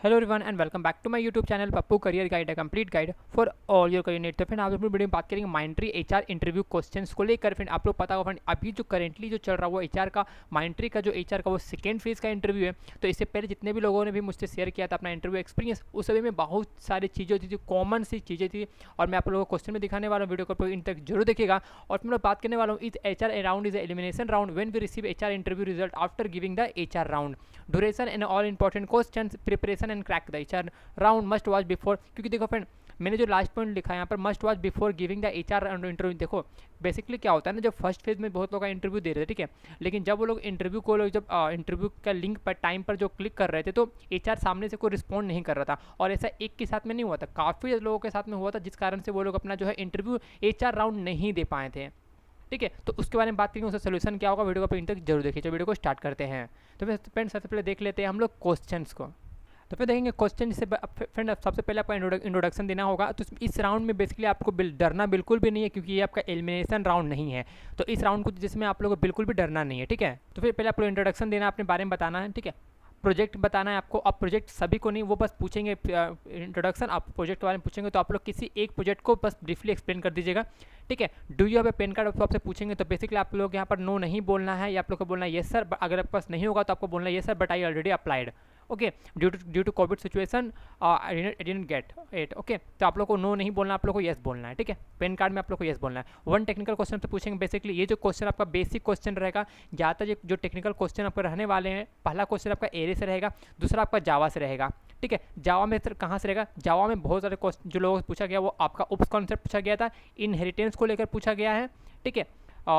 Hello everyone and welcome back to my YouTube channel Pappu career guide, a complete guide for all your career need. तो friend, आप अपनी video में बात करेंगे माइंट्री HR interview questions को लेकर। फ्रेंड, आप लोग पता होगा फ्रेंड, अभी जो करेंटली जो चल रहा है वो एचआर का माइंट्री का जो एचआर का वो सेकेंड फेज का इंटरव्यू है। तो इससे पहले जितने भी लोगों ने भी मुझसे शेयर किया था अपना इंटरव्यू एक्सपीरियंस, उस सभी में बहुत सारी चीज़ें थी जो कॉमन सी चीज़ें थी, और मैं आप लोगों को क्वेश्चन में दिखाने वाला हूँ। वीडियो को इन तक जरूर देखिएगा। और मैं बात करने वाला हूँ इस HR round is elimination round when we receive HR interview result after giving the HR round, duration and all important question, preparation and crack the HR round, must watch before. क्योंकि देखो फ्रेंड, मैंने जो last point लिखा है यहाँ पर, must watch before giving the HR round interview. देखो basically क्या होता है ना, जब फर्स्ट फेज में बहुत लोग इंटरव्यू दे रहे थे, ठीक है, लेकिन जब वो लोग इंटरव्यू को जब इंटरव्यू का लिंक पर टाइम पर जो क्लिक कर रहे थे, तो एचआर सामने से कोई रिस्पॉन्ड नहीं कर रहा था। और ऐसा एक के साथ में नहीं हुआ था, काफ़ी लोगों के साथ में हुआ था, जिस कारण से वो लोग अपना जो है इंटरव्यू एचआर राउंड नहीं दे पाए थे। ठीक है, तो उसके बारे में बात करेंगे, उसका सोल्यूशन क्या होगा। वीडियो को इन तक जरूर देखिए। वीडियो को स्टार्ट करते हैं। तो फ्रेंड, सबसे पहले देख लेते हैं हम लोग क्वेश्चंस को। तो फिर देखेंगे क्वेश्चन से फ्रेंड, सबसे पहले आपका इंट्रोडक्शन देना होगा। तो इस राउंड में बेसिकली आपको डरना बिल्कुल भी नहीं है, क्योंकि ये आपका एलिमिनेशन राउंड नहीं है। तो इस राउंड को जिसमें आप लोगों को बिल्कुल भी डरना नहीं है, ठीक है। तो फिर पहले आपको इंट्रोडक्शन देना है, अपने बारे में बताना है, ठीक है। प्रोजेक्ट बताना है आपको। अब प्रोजेक्ट सभी को नहीं, वो बस पूछेंगे इंट्रोडक्शन, आप प्रोजेक्ट के बारे में पूछेंगे, तो आप लोग किसी एक प्रोजेक्ट को बस ब्रीफली एक्सप्लेन कर दीजिएगा, ठीक है। Do you have a PAN card आपसे पूछेंगे, तो बेसिकली आप लोग यहाँ पर नो नहीं बोलना है, या आप लोग को बोलना है येस सर। अगर आपके पास नहीं होगा तो आपको बोलना है yes sir but I already applied, okay, due to COVID situation I didn't get it, okay. तो आप लोग को नो नहीं बोलना, आप लोग को येस बोलना है, ठीक है। पेन कार्ड में आप लोग को येस बोलना है। वन टेक्निकल क्वेश्चन से पूछेंगे। बेसिकली ये जो क्वेश्चन आपका बेसिक क्वेश्चन रहेगा, ज़्यादातर जो टेक्निकल क्वेश्चन आपके रहने वाले हैं, पहला क्वेश्चन आपका एरे से रहेगा, दूसरा आपका जावा से रहेगा, ठीक है। जावा में कहाँ से रहेगा, जावा में बहुत सारे क्वेश्चन जो लोगों से पूछा गया, वो आपका उप्स कॉन्सेप्ट पूछा गया था, इनहेरिटेंस को लेकर पूछा गया है, ठीक है।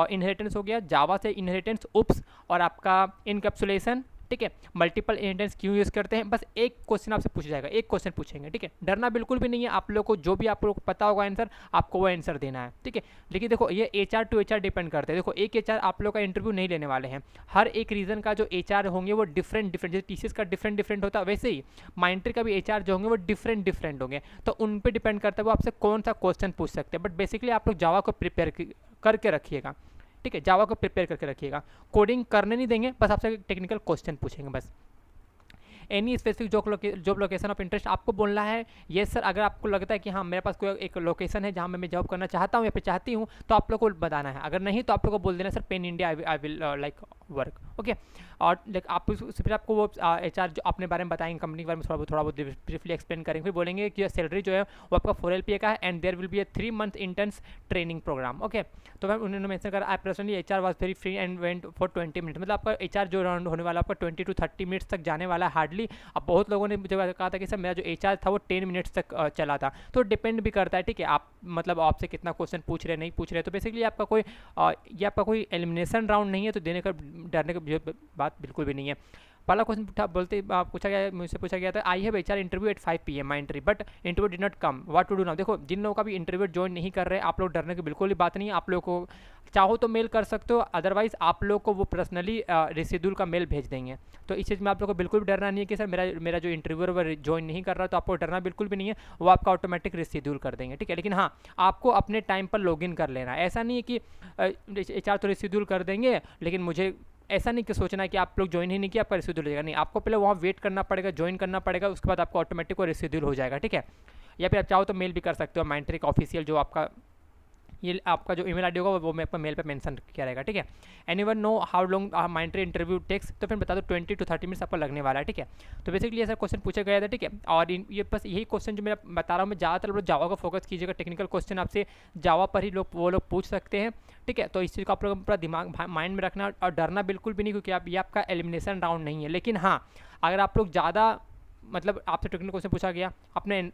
इनहेरिटेंस हो गया जावा से, इनहेरिटेंस उप्स, और आपका इनकैप्सुलेशन, ठीक है। मल्टीपल इनहेरिटेंस क्यों यूज़ करते हैं, बस एक क्वेश्चन आपसे पूछा जाएगा, एक क्वेश्चन पूछेंगे, ठीक है। डरना बिल्कुल भी नहीं है। आप लोग को जो भी आप लोग को पता होगा आंसर, आपको वो आंसर देना है, ठीक है। लेकिन देखो ये एचआर टू एचआर डिपेंड करते हैं। देखो एक एचआर आप लोग का इंटरव्यू नहीं लेने वाले हैं। हर एक रीजन का जो एचआर होंगे वो डिफरेंट जैसे टीसीएस का डिफरेंट होता है, वैसे ही माइंट्री का भी एचआर जो होंगे वो डिफरेंट होंगे। तो उन पर डिपेंड करता है वो आपसे कौन सा क्वेश्चन पूछ सकते हैं। बट बेसिकली आप लोग जावा को प्रिपेयर करके रखिएगा, ठीक है। जावा को प्रिपेयर करके रखिएगा। कोडिंग करने नहीं देंगे, बस आपसे टेक्निकल क्वेश्चन पूछेंगे बस। Any specific job location of interest आपको बोलना है ये सर। अगर आपको लगता है कि हाँ मेरे पास कोई एक लोकेशन है जहाँ मैं जॉब करना चाहता हूँ या फिर चाहती हूँ, तो आप लोग को बताना है। अगर नहीं तो आप लोग को बोल देना sir pen India I will like work, okay. और आप फिर आपको वो एचआर जो अपने बारे में बताएंगे, कंपनी के बारे में थोड़ा बहुत ब्रीफली एक्सप्लेन करेंगे। फिर बोलेंगे कि सैलरी जो है वो आपका 4 LPA का है, and there will be a 3 month interns training programme, okay. तो मैम उन्होंने मेंशन करा I personally HR was very free and went for 20 minute. मतलब आपका एचआर जो राउंड होने वाला आपका 20 to 30 मिनट्स तक जाने वाला है हार्डली। अब बहुत लोगों ने मुझे कहा था कि सर मेरा जो एचआर था वो 10 मिनट्स तक चला था। तो डिपेंड भी करता है, ठीक है। आप मतलब आपसे कितना क्वेश्चन पूछ रहे नहीं पूछ रहे। तो बेसिकली आपका कोई ये आपका कोई एलिमिनेशन राउंड नहीं है, तो देने का डरने की बात बिल्कुल भी नहीं है। पहला क्वेश्चन पूछा गया, मुझसे पूछा गया था I have HR interview at 5 PM my entry but interview did not come, what to do now. देखो जिन लोगों का भी इंटरव्यू ज्वाइन नहीं कर रहे, आप लोग डरने की बिल्कुल ही बात नहीं है। आप लोग को चाहो तो मेल कर सकते हो, अदरवाइज आप लोग को वो पर्सनली रिसीड्यूल का मेल भेज देंगे। तो इस चीज़ में आप लोग को बिल्कुल भी डरना नहीं है कि सर मेरा जो इंटरव्यू है वो ज्वाइन नहीं कर रहा, तो आपको डरना बिल्कुल भी नहीं है। वो आपका ऑटोमेटिक रिसीड्यूल कर देंगे, ठीक है। लेकिन हाँ, आपको अपने टाइम पर लॉगिन कर लेना है। ऐसा नहीं है कि एचआर तो रिसीड्यूल कर देंगे, लेकिन मुझे ऐसा नहीं कि सोचना है कि आप लोग ज्वाइन ही नहीं किया आपका रिसीड्यूल हो जाएगा। नहीं, आपको पहले वहाँ वेट करना पड़ेगा, ज्वाइन करना पड़ेगा, उसके बाद आपको ऑटोमेटिक वो रिसीड्यूल हो जाएगा, ठीक है। या फिर आप चाहो तो मेल भी कर सकते हो, माइंट्री का ऑफिशियल जो आपका ये आपका जो ईमेल आईडी होगा वो मैं आपको मेल पे मेंशन किया रहेगा, ठीक है। Anyone know how long military interview takes, तो फिर बता दो 20 to 30 मिनट्स आपको लगने वाला है, ठीक है। तो बेसिकली ऐसा क्वेश्चन पूछा गया था, ठीक है। और ये बस यही क्वेश्चन जो मैं बता रहा हूँ, मैं ज़्यादातर लोग जावा को फोकस कीजिएगा। टेक्निकल क्वेश्चन आपसे जावा पर ही वो लोग पूछ सकते हैं, ठीक है। तो इस चीज़ को आप लोग पूरा दिमाग माइंड में रखना, और डरना बिल्कुल भी नहीं, क्योंकि ये आपका एलिमिनेशन राउंड नहीं है। लेकिन हाँ, अगर आप लोग ज़्यादा मतलब आपसे टेक्निकल क्वेश्चन पूछा गया,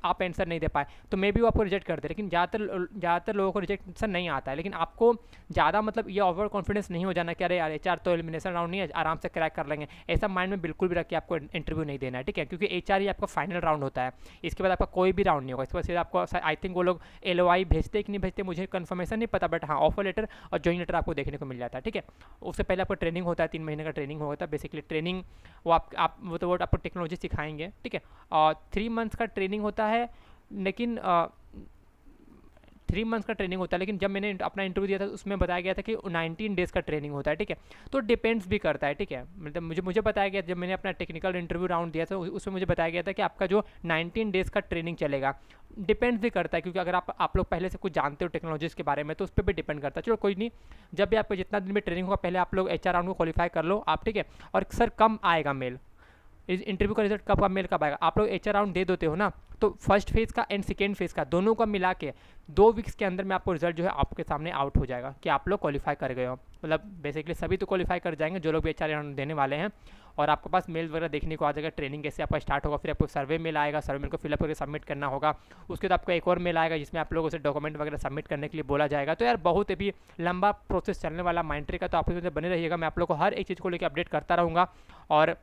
आप आंसर नहीं दे पाए, तो मे भी वो आपको रिजेक्ट कर दे। लेकिन ज़्यादातर लोगों को रिजेक्शन नहीं आता है। लेकिन आपको ज़्यादा मतलब ये ओवर कॉन्फिडेंस नहीं हो जाना कि अरे यार एचआर तो एलिमिनेशन राउंड नहीं है, आराम से क्रैक कर लेंगे, ऐसा माइंड में बिल्कुल भी रख के आपको इंटरव्यू नहीं देना है, ठीक है। क्योंकि एचआर ही आपका फाइनल राउंड होता है, इसके बाद आपका कोई भी राउंड नहीं होगा। इसके बाद सिर्फ आपको आई थिंक वो लोग LOI भेजते कि नहीं भेजते मुझे कन्फर्मेशन नहीं पता, बट हाँ ऑफर लेटर और ज्वाइन लेटर आपको देखने को मिल जाता है, ठीक है। उससे पहले आपको ट्रेनिंग होता है, 3 महीने का ट्रेनिंग होता है। बेसिकली ट्रेनिंग वो वो आपको टेक्नोलॉजी सिखाएंगे, ठीक है। और 3 मंथ्स का ट्रेनिंग होता है, लेकिन 3 मंथ्स का ट्रेनिंग होता है, लेकिन जब मैंने अपना इंटरव्यू दिया था उसमें बताया गया था कि 19 डेज़ का ट्रेनिंग होता है, ठीक है। तो डिपेंड्स भी करता है, ठीक है। मतलब मुझे बताया गया, जब मैंने अपना टेक्निकल इंटरव्यू राउंड दिया था उसमें मुझे बताया गया था कि आपका जो 19 डेज़ का ट्रेनिंग चलेगा। डिपेंड्स भी करता है, क्योंकि अगर आप लोग पहले से कुछ जानते हो टेक्नोलॉजीज़ के बारे में तो उस पर भी डिपेंड करता है। चलो कोई नहीं, जब भी आपको जितना दिन में ट्रेनिंग होगा पहले आप लोग HR राउंड को क्वालिफाई कर लो आप, ठीक है। और सर कम आएगा मेल, इस इंटरव्यू का रिजल्ट कब मेल कब आएगा? आप लोग HR राउंड दे देते हो ना, तो फर्स्ट फेज़ का एंड सेकेंड फेज़ का दोनों का मिला के 2 वीक्स के अंदर में आपको रिजल्ट जो है आपके सामने आउट हो जाएगा कि आप लोग क्वालिफाई कर गए हो। मतलब बेसिकली सभी तो क्वालिफाई कर जाएंगे जो लोग भी HR राउंड देने वाले हैं, और आपके पास मेल वगैरह देखने को आ जाएगा ट्रेनिंग कैसे आपका स्टार्ट होगा। फिर आपको सर्वे मेल आएगा, सर्वे मेल को फिलअप करके सबमिट करना होगा। उसके बाद आपको एक और मेल आएगा जिसमें आप लोगों से डॉक्यूमेंट वगैरह सबमिट करने के लिए बोला जाएगा। तो यार बहुत अभी लंबा प्रोसेस चलने वाला माइंट्री का, तो आप लोग बने रहिएगा। मैं आप लोग को हर एक चीज़ को लेकर अपडेट करता रहूँगा, और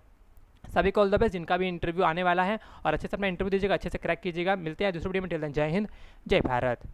सभी को ऑल द बेस्ट जिनका भी इंटरव्यू आने वाला है, और अच्छे से अपना इंटरव्यू दीजिएगा, अच्छे से क्रैक कीजिएगा। मिलते हैं दूसरी वीडियो में, टिल देन जय हिंद, जय भारत।